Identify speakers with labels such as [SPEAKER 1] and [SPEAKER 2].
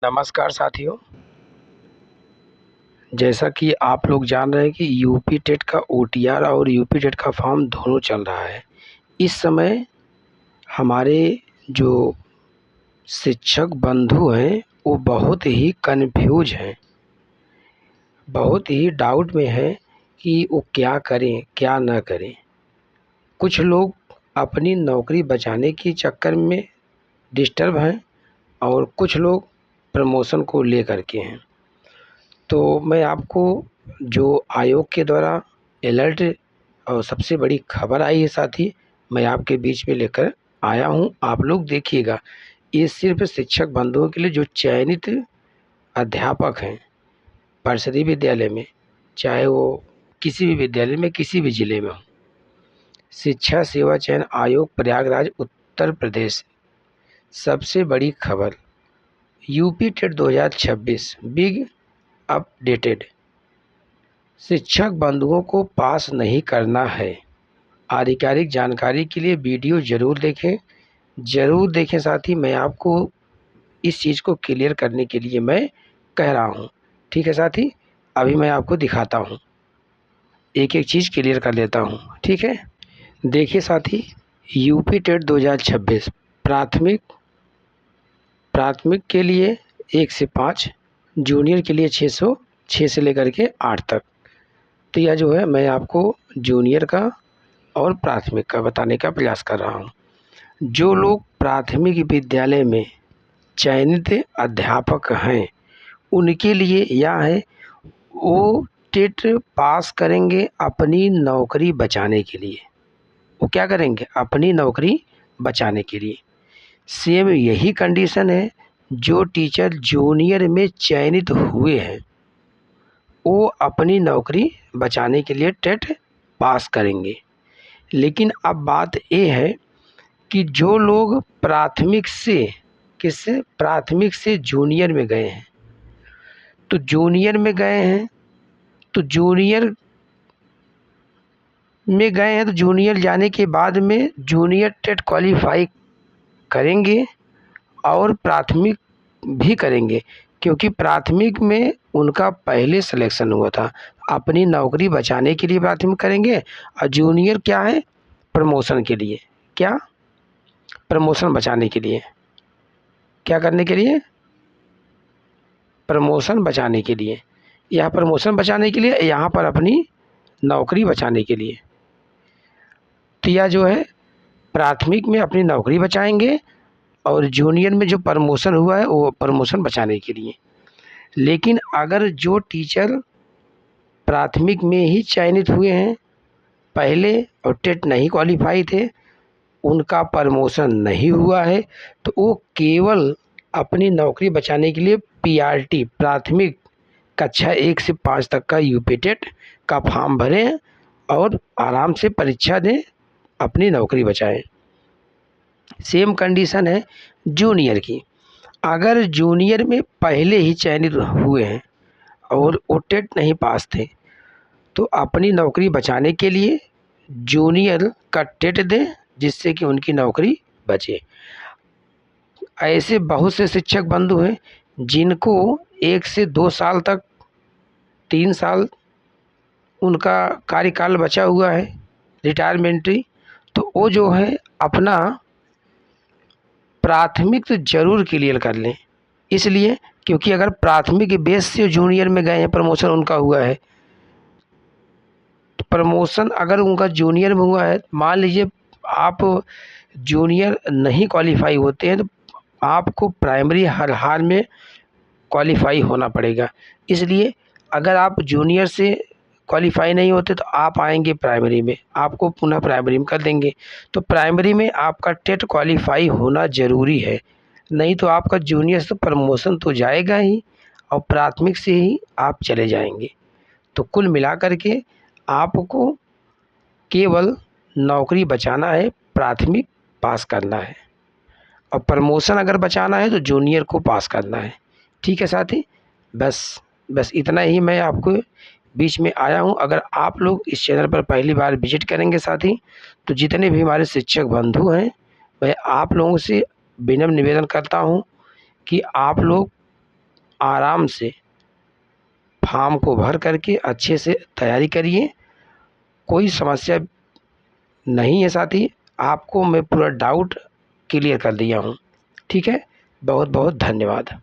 [SPEAKER 1] नमस्कार साथियों। जैसा कि आप लोग जान रहे हैं कि यूपी टेट का ओटीआर और यूपी टेट का फॉर्म दोनों चल रहा है। इस समय हमारे जो शिक्षक बंधु हैं वो बहुत ही कन्फ्यूज हैं, बहुत ही डाउट में हैं कि वो क्या करें क्या ना करें। कुछ लोग अपनी नौकरी बचाने के चक्कर में डिस्टर्ब हैं और कुछ लोग प्रमोशन को लेकर के हैं। तो मैं आपको जो आयोग के द्वारा अलर्ट और सबसे बड़ी खबर आई है साथी, मैं आपके बीच में लेकर आया हूं। आप लोग देखिएगा, ये सिर्फ शिक्षक बंधुओं के लिए जो चयनित अध्यापक हैं परिषदीय विद्यालय में, चाहे वो किसी भी विद्यालय में किसी भी ज़िले में हो। शिक्षा सेवा चयन आयोग प्रयागराज उत्तर प्रदेश, सबसे बड़ी खबर, यूपी टेट 2026 बिग अपडेटेड। शिक्षक बंधुओं को पास नहीं करना है। आधिकारिक जानकारी के लिए वीडियो ज़रूर देखें साथी। मैं आपको इस चीज़ को क्लियर करने के लिए मैं कह रहा हूँ, ठीक है साथी। अभी मैं आपको दिखाता हूँ, एक एक चीज़ क्लियर कर लेता हूँ, ठीक है। देखिए साथी, यूपी टेट 2026 प्राथमिक के लिए 1 से 5, जूनियर के लिए 606 से लेकर के 8 तक। तो यह जो है मैं आपको जूनियर का और प्राथमिक का बताने का प्रयास कर रहा हूँ। जो लोग प्राथमिक विद्यालय में चयनित अध्यापक हैं उनके लिए यह है, वो टेट पास करेंगे अपनी नौकरी बचाने के लिए। वो क्या करेंगे? अपनी नौकरी बचाने के लिए। सेम यही कंडीशन है जो टीचर जूनियर में चयनित हुए हैं, वो अपनी नौकरी बचाने के लिए टेट पास करेंगे। लेकिन अब बात ये है कि जो लोग प्राथमिक से जूनियर में गए हैं, तो जूनियर जाने के बाद में जूनियर टेट क्वालिफाई करेंगे और प्राथमिक भी करेंगे, क्योंकि प्राथमिक में उनका पहले सिलेक्शन हुआ था। अपनी नौकरी बचाने के लिए प्राथमिक करेंगे और जूनियर क्या है? प्रमोशन के लिए। क्या? प्रमोशन बचाने के लिए। क्या करने के लिए? प्रमोशन बचाने के लिए। यहाँ प्रमोशन बचाने के लिए, यहाँ पर अपनी नौकरी बचाने के लिए। तो यह जो है प्राथमिक में अपनी नौकरी बचाएंगे और जूनियर में जो प्रमोशन हुआ है वो प्रमोशन बचाने के लिए। लेकिन अगर जो टीचर प्राथमिक में ही चयनित हुए हैं पहले और टेट नहीं क्वालिफाई थे, उनका प्रमोशन नहीं हुआ है, तो वो केवल अपनी नौकरी बचाने के लिए पीआरटी प्राथमिक कक्षा 1 से 5 तक का यूपी टेट का फॉर्म भरें और आराम से परीक्षा दें, अपनी नौकरी बचाएं। सेम कंडीशन है जूनियर की। अगर जूनियर में पहले ही चयनित हुए हैं और वो टेट नहीं पास थे, तो अपनी नौकरी बचाने के लिए जूनियर का टेट दें, जिससे कि उनकी नौकरी बचे। ऐसे बहुत से शिक्षक बंधु हैं जिनको 1 से 2 साल तक, 3 साल उनका कार्यकाल बचा हुआ है रिटायरमेंटरी, तो वो जो है अपना प्राथमिक तो ज़रूर क्लियर कर लें। इसलिए क्योंकि अगर प्राथमिक बेस से जूनियर में गए हैं, प्रमोशन उनका हुआ है, तो प्रमोशन अगर उनका जूनियर में हुआ है, मान लीजिए आप जूनियर नहीं क्वालिफाई होते हैं, तो आपको प्राइमरी हर हाल में क्वालिफाई होना पड़ेगा। इसलिए अगर आप जूनियर से क्वालिफाई नहीं होते तो आप आएंगे प्राइमरी में, आपको पुनः प्राइमरी में कर देंगे। तो प्राइमरी में आपका टेट क्वालिफाई होना ज़रूरी है, नहीं तो आपका जूनियर से प्रमोशन तो जाएगा ही और प्राथमिक से ही आप चले जाएंगे। तो कुल मिलाकर के आपको केवल नौकरी बचाना है, प्राथमिक पास करना है, और प्रमोशन अगर बचाना है तो जूनियर को पास करना है। ठीक है साथी, बस इतना ही मैं आपको बीच में आया हूँ। अगर आप लोग इस चैनल पर पहली बार विजिट करेंगे साथी, तो जितने भी हमारे शिक्षक बंधु हैं, मैं आप लोगों से विनम्र निवेदन करता हूँ कि आप लोग आराम से फॉर्म को भर करके अच्छे से तैयारी करिए। कोई समस्या नहीं है साथी, आपको मैं पूरा डाउट क्लियर कर दिया हूँ। ठीक है, बहुत बहुत धन्यवाद।